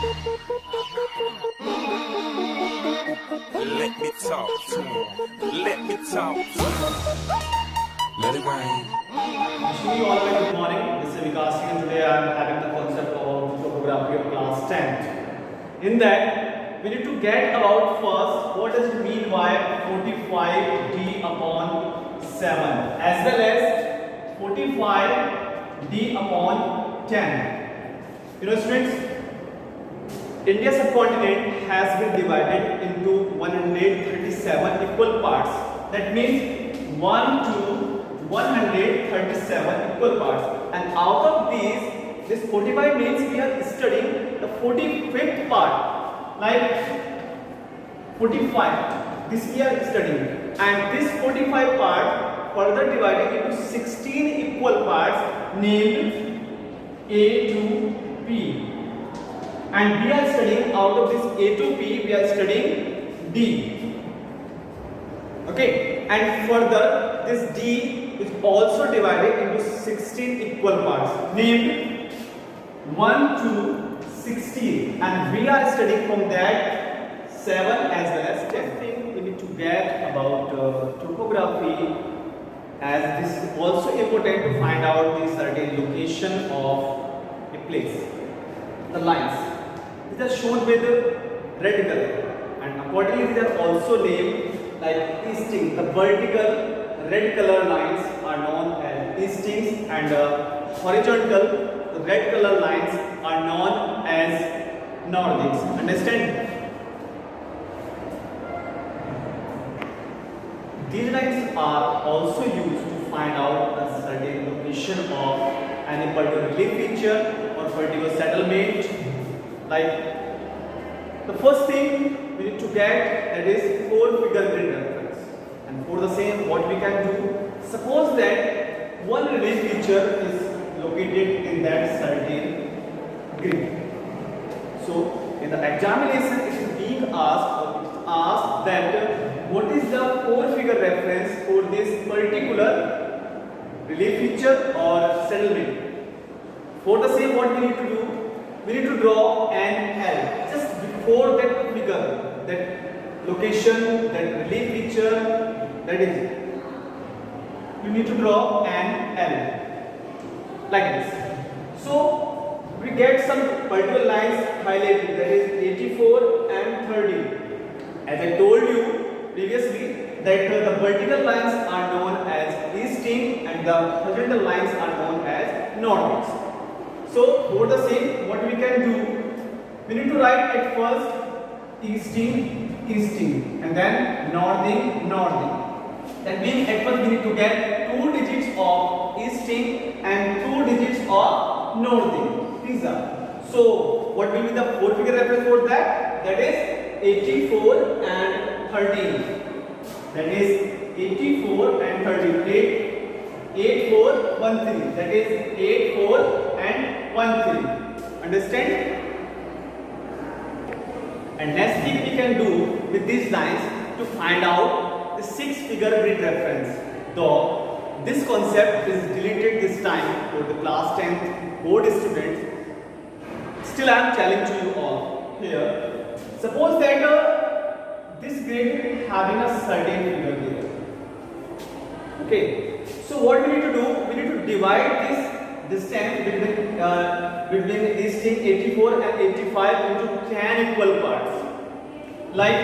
Let me talk to him. Let me talk to him. Let it rain. Wishing you all a very good morning. This is Vikas and today I am having the concept of topography of class 10th. In that, we need to get about first what does it mean by 45d upon 7 as well as 45d upon 10. You know students, India's subcontinent has been divided into 137 equal parts. That means 1 to 137 equal parts, and out of these, this 45 means we are studying the 45th part, like 45. This we are studying, and this 45 part further divided into 16 equal parts named A to P. And we are studying out of this A to P, we are studying D. Okay, and further this D is also divided into 16 equal parts named 1 to 16, and we are studying from that 7 as well as 10. Thing we need to get about topography, as this is also important to find out the certain location of a place. The lines. These are shown with red color, and accordingly these are also named like easting. The vertical red color lines are known as eastings, and horizontal red color lines are known as northings. Understand? These lines are also used to find out a certain location of any particular relief feature or particular settlement. Like the first thing we need to get, that is 4-figure grid reference. And for the same, what we can do, suppose that one relief feature is located in that certain grid. So in the examination it is being asked that what is the 4-figure reference for this particular relief feature or settlement. For the same, what we need to do, we need to draw an L just before that figure, that location, that relief feature, that is, you need to draw an L like this. So we get some particular lines highlighted, that is 84 and 30. As I told you previously that the vertical lines are known as easting and the horizontal lines are known as northings. So for the same, what we can do, we need to write at first easting, easting, and then northing, northing. That means at first we need to get 2 digits of easting and 2 digits of northing. These are. So what will be the 4-figure reference for that? That is 84 and 13. That is 84 and 13. 8413. That is 84 and 13. Understand? And next thing we can do with these lines to find out the 6-figure grid reference. Though this concept is deleted this time for the class 10th board students, still I am challenging you all here. Suppose that this grid having a certain figure here. Okay. So what we need to do, we need to divide this distance between these things 84 and 85 into 10 equal parts. Like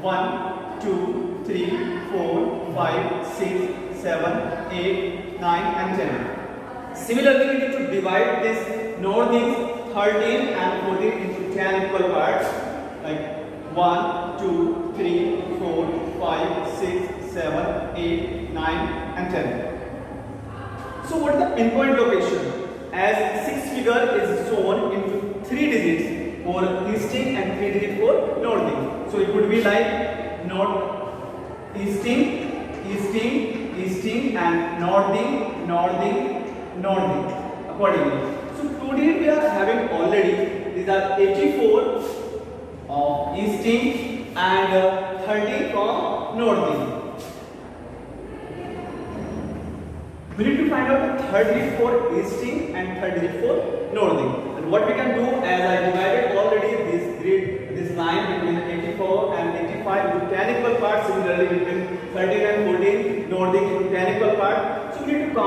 1, 2, 3, 4, 5, 6, 7, 8, 9 and 10. Similarly, we need to divide this northings 13 and 14 into 10 equal parts. Like 1, 2, 3, 4, 5, 6, 7, 8, 9 and 10. So what is the pinpoint location? As 6-figure is shown into 3 digits for easting and 3 digits for northing. So it would be like north, easting, easting, easting and northing, northing, northing accordingly. So 2 digits we are having already. These are 84 of easting and 30 from northing. We need to find out the third digit for easting and third digit for northing. And what we can do, as I divided already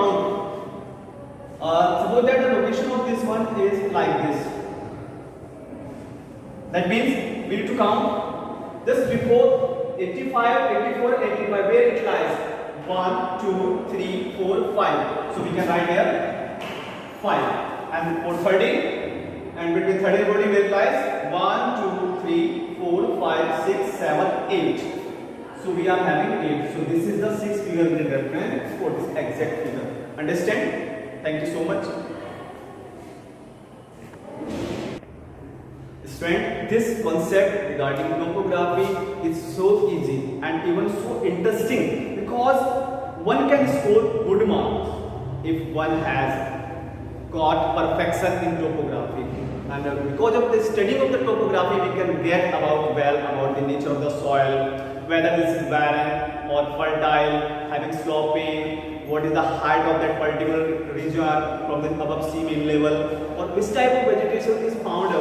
count. Suppose that the location of this one is like this. That means we need to count just before 85, 84, 85 where it lies. 1, 2, 3, 4, 5. So we can write here 5. And for 30, and between 30 and 40 where it lies. 1, 2, 3, 4, 5, 6, 7, 8. So we are having 8. So this is the 6 figure grid reference for this exact figure. Understand? Thank you so much. Student, this concept regarding topography is so easy and even so interesting because one can score good marks if one has got perfection in topography. And because of the studying of the topography, we can get about the nature of the soil, whether this is barren or fertile, having sloping, what is the height of that particular region from the above sea mean level, or which type of vegetation is found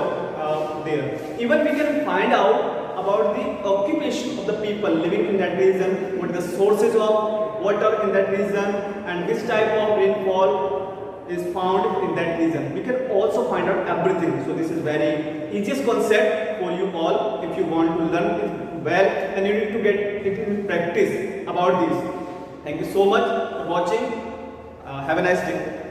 there. Even we can find out about the occupation of the people living in that region, what is the sources of water in that region, and which type of rainfall is found in that region. We can also find out everything. So this is very easiest concept for you all. If you want to learn it well, then you need to get it in practice about this. Thank you so much for watching. Have a nice day.